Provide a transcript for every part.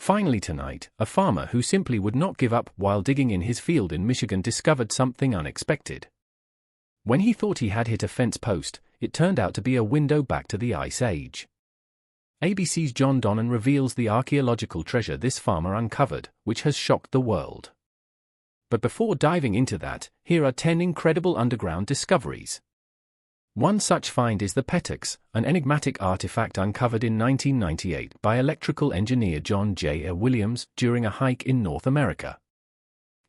Finally tonight, a farmer who simply would not give up while digging in his field in Michigan discovered something unexpected. When he thought he had hit a fence post, it turned out to be a window back to the Ice Age. ABC's John Donnan reveals the archaeological treasure this farmer uncovered, which has shocked the world. But before diving into that, here are 10 incredible underground discoveries. One such find is the epictetus, an enigmatic artifact uncovered in 1998 by electrical engineer John J. Williams during a hike in North America.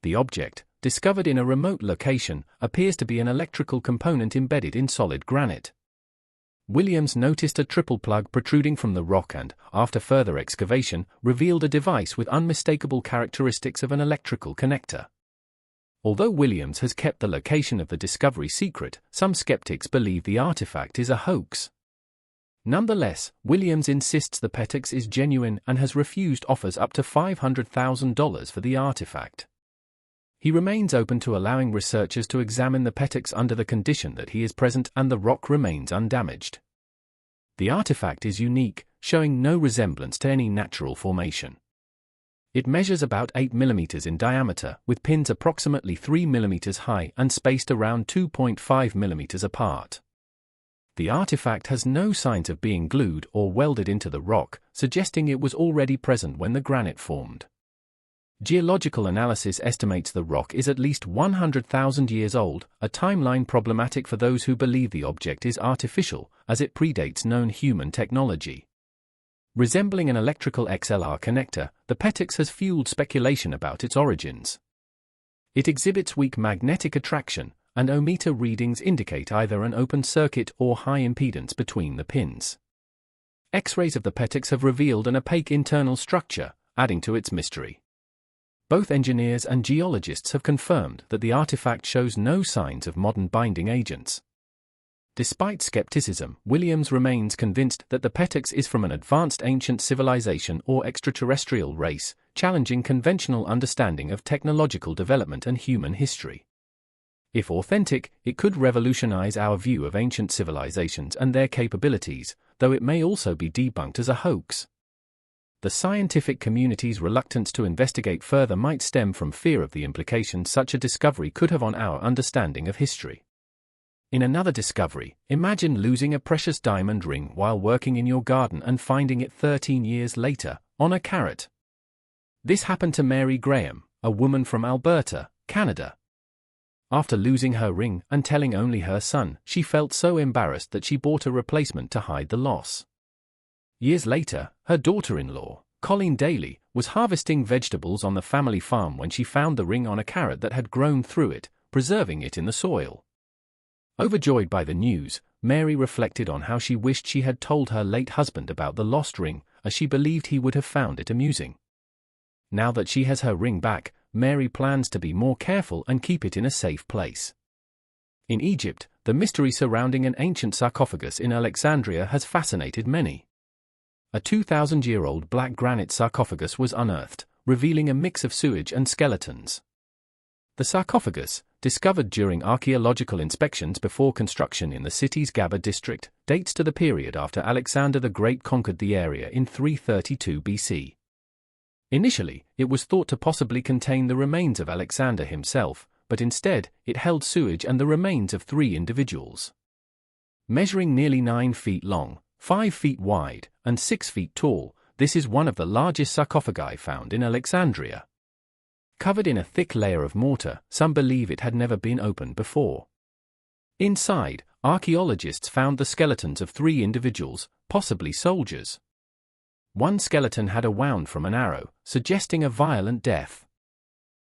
The object, discovered in a remote location, appears to be an electrical component embedded in solid granite. Williams noticed a triple plug protruding from the rock and, after further excavation, revealed a device with unmistakable characteristics of an electrical connector. Although Williams has kept the location of the discovery secret, some skeptics believe the artifact is a hoax. Nonetheless, Williams insists the epictetus is genuine and has refused offers up to $500,000 for the artifact. He remains open to allowing researchers to examine the epictetus under the condition that he is present and the rock remains undamaged. The artifact is unique, showing no resemblance to any natural formation. It measures about 8 mm in diameter, with pins approximately 3 mm high and spaced around 2.5 mm apart. The artifact has no signs of being glued or welded into the rock, suggesting it was already present when the granite formed. Geological analysis estimates the rock is at least 100,000 years old, a timeline problematic for those who believe the object is artificial, as it predates known human technology. Resembling an electrical XLR connector, the epictetus has fueled speculation about its origins. It exhibits weak magnetic attraction, and ohmmeter readings indicate either an open circuit or high impedance between the pins. X-rays of the epictetus have revealed an opaque internal structure, adding to its mystery. Both engineers and geologists have confirmed that the artifact shows no signs of modern binding agents. Despite skepticism, Williams remains convinced that the epictetus is from an advanced ancient civilization or extraterrestrial race, challenging conventional understanding of technological development and human history. If authentic, it could revolutionize our view of ancient civilizations and their capabilities, though it may also be debunked as a hoax. The scientific community's reluctance to investigate further might stem from fear of the implications such a discovery could have on our understanding of history. In another discovery, imagine losing a precious diamond ring while working in your garden and finding it 13 years later, on a carrot. This happened to Mary Graham, a woman from Alberta, Canada. After losing her ring and telling only her son, she felt so embarrassed that she bought a replacement to hide the loss. Years later, her daughter-in-law, Colleen Daly, was harvesting vegetables on the family farm when she found the ring on a carrot that had grown through it, preserving it in the soil. Overjoyed by the news, Mary reflected on how she wished she had told her late husband about the lost ring, as she believed he would have found it amusing. Now that she has her ring back, Mary plans to be more careful and keep it in a safe place. In Egypt, the mystery surrounding an ancient sarcophagus in Alexandria has fascinated many. A 2,000-year-old black granite sarcophagus was unearthed, revealing a mix of sewage and skeletons. The sarcophagus, discovered during archaeological inspections before construction in the city's Gaba district, dates to the period after Alexander the Great conquered the area in 332 BC. Initially, it was thought to possibly contain the remains of Alexander himself, but instead, it held sewage and the remains of 3 individuals. Measuring nearly 9 feet long, 5 feet wide, and 6 feet tall, this is one of the largest sarcophagi found in Alexandria. Covered in a thick layer of mortar, some believe it had never been opened before. Inside, archaeologists found the skeletons of 3 individuals, possibly soldiers. One skeleton had a wound from an arrow, suggesting a violent death.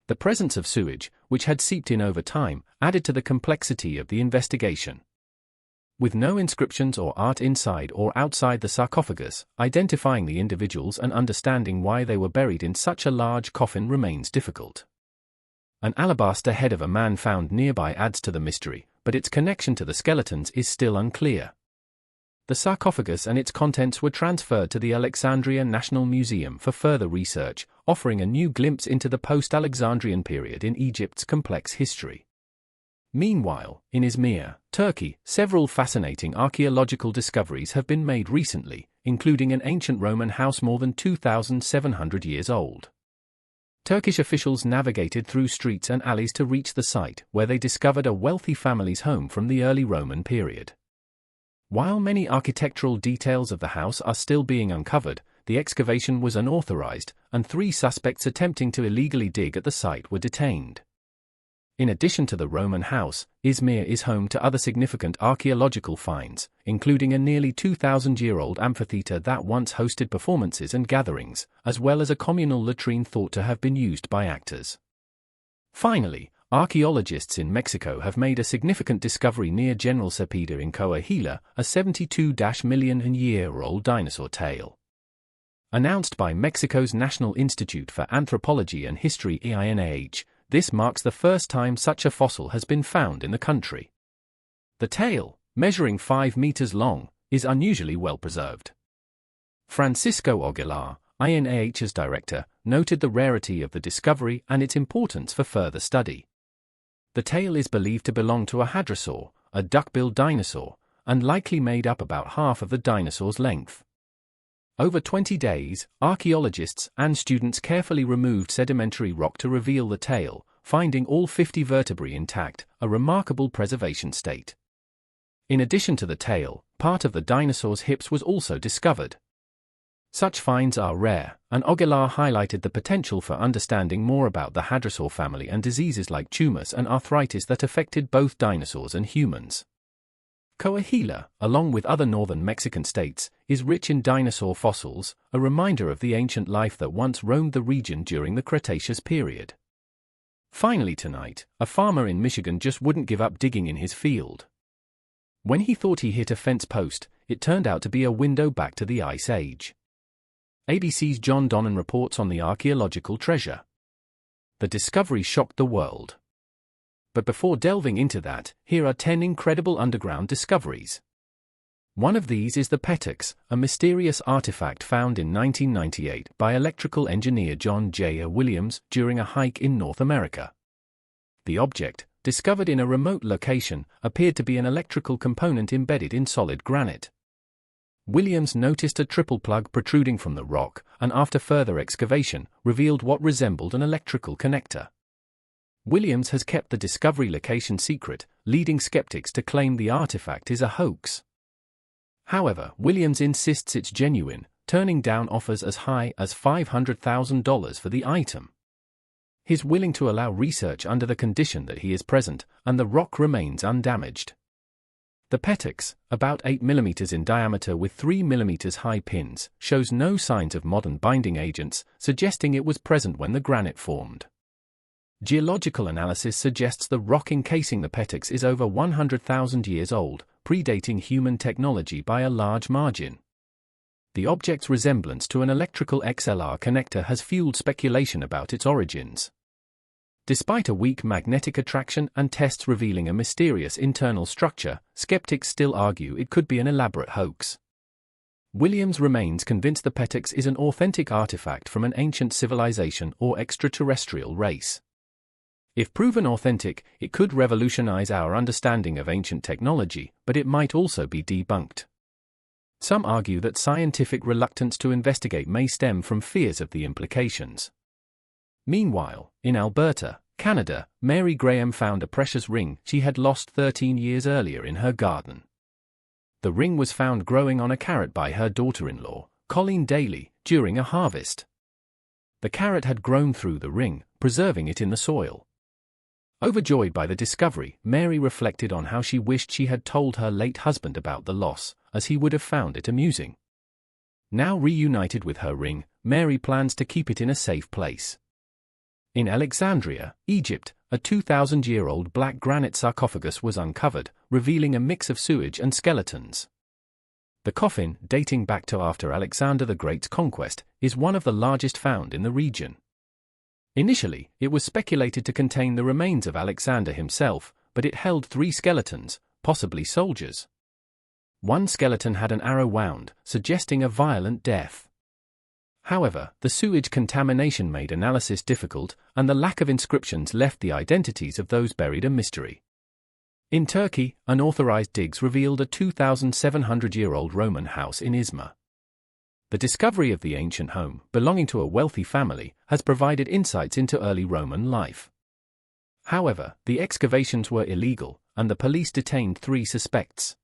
The presence of sewage, which had seeped in over time, added to the complexity of the investigation. With no inscriptions or art inside or outside the sarcophagus, identifying the individuals and understanding why they were buried in such a large coffin remains difficult. An alabaster head of a man found nearby adds to the mystery, but its connection to the skeletons is still unclear. The sarcophagus and its contents were transferred to the Alexandria National Museum for further research, offering a new glimpse into the post-Alexandrian period in Egypt's complex history. Meanwhile, in Izmir, Turkey, several fascinating archaeological discoveries have been made recently, including an ancient Roman house more than 2,700 years old. Turkish officials navigated through streets and alleys to reach the site, where they discovered a wealthy family's home from the early Roman period. While many architectural details of the house are still being uncovered, the excavation was unauthorized, and 3 suspects attempting to illegally dig at the site were detained. In addition to the Roman house, Izmir is home to other significant archaeological finds, including a nearly 2,000-year-old amphitheater that once hosted performances and gatherings, as well as a communal latrine thought to have been used by actors. Finally, archaeologists in Mexico have made a significant discovery near General Cepeda in Coahuila, a 72-million-year-old dinosaur tail. Announced by Mexico's National Institute for Anthropology and History (INAH), this marks the first time such a fossil has been found in the country. The tail, measuring 5 meters long, is unusually well preserved. Francisco Aguilar, INAH's director, noted the rarity of the discovery and its importance for further study. The tail is believed to belong to a hadrosaur, a duck-billed dinosaur, and likely made up about half of the dinosaur's length. Over 20 days, archaeologists and students carefully removed sedimentary rock to reveal the tail, finding all 50 vertebrae intact, a remarkable preservation state. In addition to the tail, part of the dinosaur's hips was also discovered. Such finds are rare, and Aguilar highlighted the potential for understanding more about the hadrosaur family and diseases like tumors and arthritis that affected both dinosaurs and humans. Coahuila, along with other northern Mexican states, is rich in dinosaur fossils, a reminder of the ancient life that once roamed the region during the Cretaceous period. Finally tonight, a farmer in Michigan just wouldn't give up digging in his field. When he thought he hit a fence post, it turned out to be a window back to the Ice Age. ABC's John Donnan reports on the archaeological treasure. The discovery shocked the world. But before delving into that, here are 10 incredible underground discoveries. One of these is the epictetus, a mysterious artifact found in 1998 by electrical engineer John J. Williams during a hike in North America. The object, discovered in a remote location, appeared to be an electrical component embedded in solid granite. Williams noticed a triple plug protruding from the rock, and after further excavation, revealed what resembled an electrical connector. Williams has kept the discovery location secret, leading skeptics to claim the artifact is a hoax. However, Williams insists it's genuine, turning down offers as high as $500,000 for the item. He's willing to allow research under the condition that he is present, and the rock remains undamaged. The epictetus, about 8 mm in diameter with 3 mm high pins, shows no signs of modern binding agents, suggesting it was present when the granite formed. Geological analysis suggests the rock encasing the epictetus is over 100,000 years old, predating human technology by a large margin. The object's resemblance to an electrical XLR connector has fueled speculation about its origins. Despite a weak magnetic attraction and tests revealing a mysterious internal structure, skeptics still argue it could be an elaborate hoax. Williams remains convinced the epictetus is an authentic artifact from an ancient civilization or extraterrestrial race. If proven authentic, it could revolutionize our understanding of ancient technology, but it might also be debunked. Some argue that scientific reluctance to investigate may stem from fears of the implications. Meanwhile, in Alberta, Canada, Mary Graham found a precious ring she had lost 13 years earlier in her garden. The ring was found growing on a carrot by her daughter-in-law, Colleen Daly, during a harvest. The carrot had grown through the ring, preserving it in the soil. Overjoyed by the discovery, Mary reflected on how she wished she had told her late husband about the loss, as he would have found it amusing. Now reunited with her ring, Mary plans to keep it in a safe place. In Alexandria, Egypt, a 2,000-year-old black granite sarcophagus was uncovered, revealing a mix of sewage and skeletons. The coffin, dating back to after Alexander the Great's conquest, is one of the largest found in the region. Initially, it was speculated to contain the remains of Alexander himself, but it held 3 skeletons, possibly soldiers. One skeleton had an arrow wound, suggesting a violent death. However, the sewage contamination made analysis difficult, and the lack of inscriptions left the identities of those buried a mystery. In Turkey, unauthorized digs revealed a 2,700-year-old Roman house in Izmir. The discovery of the ancient home, belonging to a wealthy family, has provided insights into early Roman life. However, the excavations were illegal, and the police detained 3 suspects.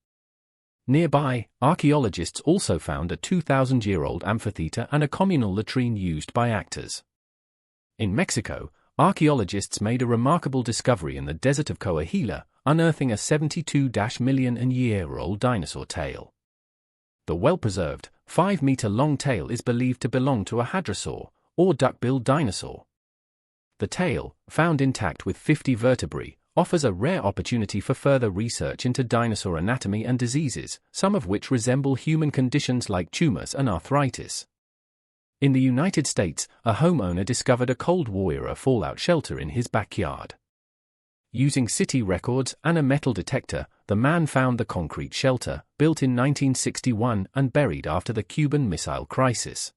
Nearby, archaeologists also found a 2,000-year-old amphitheater and a communal latrine used by actors. In Mexico, archaeologists made a remarkable discovery in the desert of Coahuila, unearthing a 72-million-year-old dinosaur tail. The well-preserved, 5-meter-long tail is believed to belong to a hadrosaur, or duck-billed dinosaur. The tail, found intact with 50 vertebrae, offers a rare opportunity for further research into dinosaur anatomy and diseases, some of which resemble human conditions like tumors and arthritis. In the United States, a homeowner discovered a Cold War-era fallout shelter in his backyard. Using city records and a metal detector, the man found the concrete shelter, built in 1961 and buried after the Cuban Missile Crisis.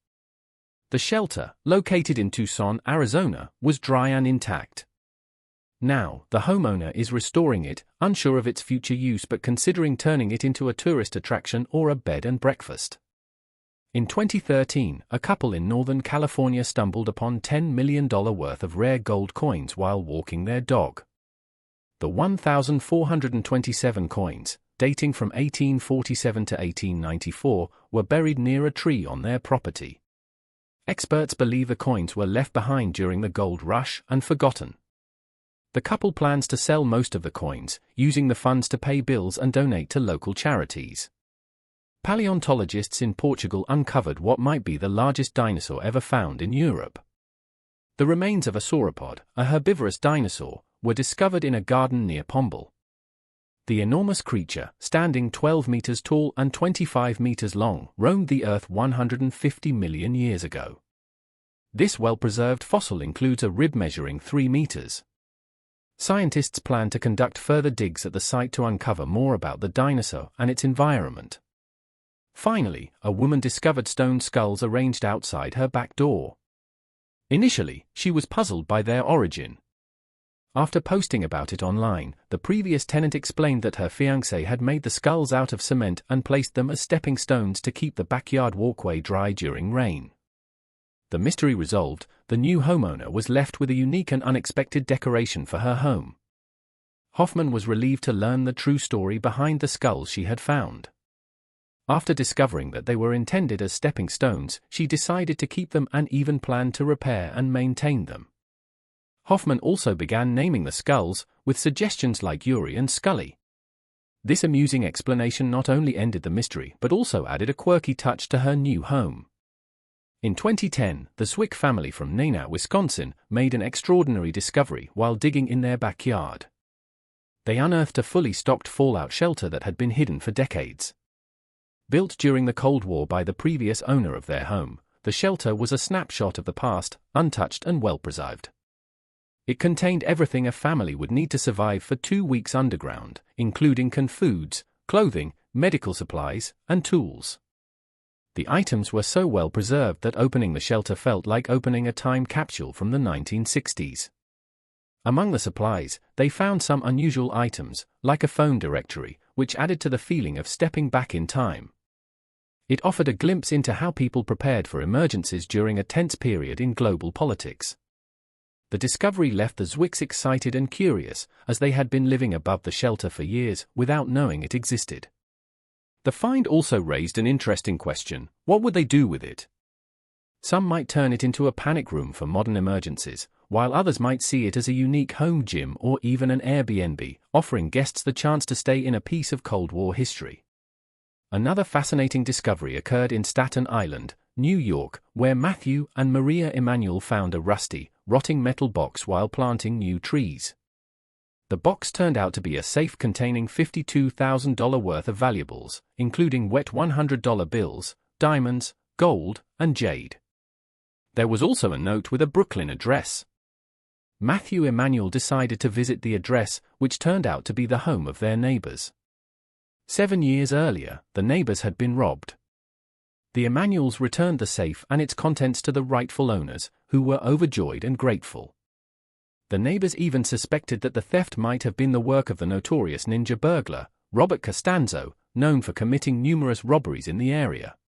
The shelter, located in Tucson, Arizona, was dry and intact. Now, the homeowner is restoring it, unsure of its future use but considering turning it into a tourist attraction or a bed and breakfast. In 2013, a couple in Northern California stumbled upon $10 million worth of rare gold coins while walking their dog. The 1,427 coins, dating from 1847 to 1894, were buried near a tree on their property. Experts believe the coins were left behind during the gold rush and forgotten. The couple plans to sell most of the coins, using the funds to pay bills and donate to local charities. Paleontologists in Portugal uncovered what might be the largest dinosaur ever found in Europe. The remains of a sauropod, a herbivorous dinosaur, were discovered in a garden near Pombal. The enormous creature, standing 12 meters tall and 25 meters long, roamed the Earth 150 million years ago. This well-preserved fossil includes a rib measuring 3 meters. Scientists plan to conduct further digs at the site to uncover more about the dinosaur and its environment. Finally, a woman discovered stone skulls arranged outside her back door. Initially, she was puzzled by their origin. After posting about it online, the previous tenant explained that her fiancé had made the skulls out of cement and placed them as stepping stones to keep the backyard walkway dry during rain. The mystery resolved, the new homeowner was left with a unique and unexpected decoration for her home. Hoffman was relieved to learn the true story behind the skulls she had found. After discovering that they were intended as stepping stones, she decided to keep them and even planned to repair and maintain them. Hoffman also began naming the skulls, with suggestions like Yuri and Scully. This amusing explanation not only ended the mystery but also added a quirky touch to her new home. In 2010, the Swick family from Neenah, Wisconsin, made an extraordinary discovery while digging in their backyard. They unearthed a fully stocked fallout shelter that had been hidden for decades. Built during the Cold War by the previous owner of their home, the shelter was a snapshot of the past, untouched and well-preserved. It contained everything a family would need to survive for 2 weeks underground, including canned foods, clothing, medical supplies, and tools. The items were so well preserved that opening the shelter felt like opening a time capsule from the 1960s. Among the supplies, they found some unusual items, like a phone directory, which added to the feeling of stepping back in time. It offered a glimpse into how people prepared for emergencies during a tense period in global politics. The discovery left the Zwicks excited and curious, as they had been living above the shelter for years without knowing it existed. The find also raised an interesting question: what would they do with it? Some might turn it into a panic room for modern emergencies, while others might see it as a unique home gym or even an Airbnb, offering guests the chance to stay in a piece of Cold War history. Another fascinating discovery occurred in Staten Island, New York, where Matthew and Maria Emanuel found a rusty, rotting metal box while planting new trees. The box turned out to be a safe containing $52,000 worth of valuables, including wet $100 bills, diamonds, gold, and jade. There was also a note with a Brooklyn address. Matthew Emanuel decided to visit the address, which turned out to be the home of their neighbors. 7 years earlier, the neighbors had been robbed. The Emanuels returned the safe and its contents to the rightful owners, who were overjoyed and grateful. The neighbors even suspected that the theft might have been the work of the notorious ninja burglar, Robert Costanzo, known for committing numerous robberies in the area.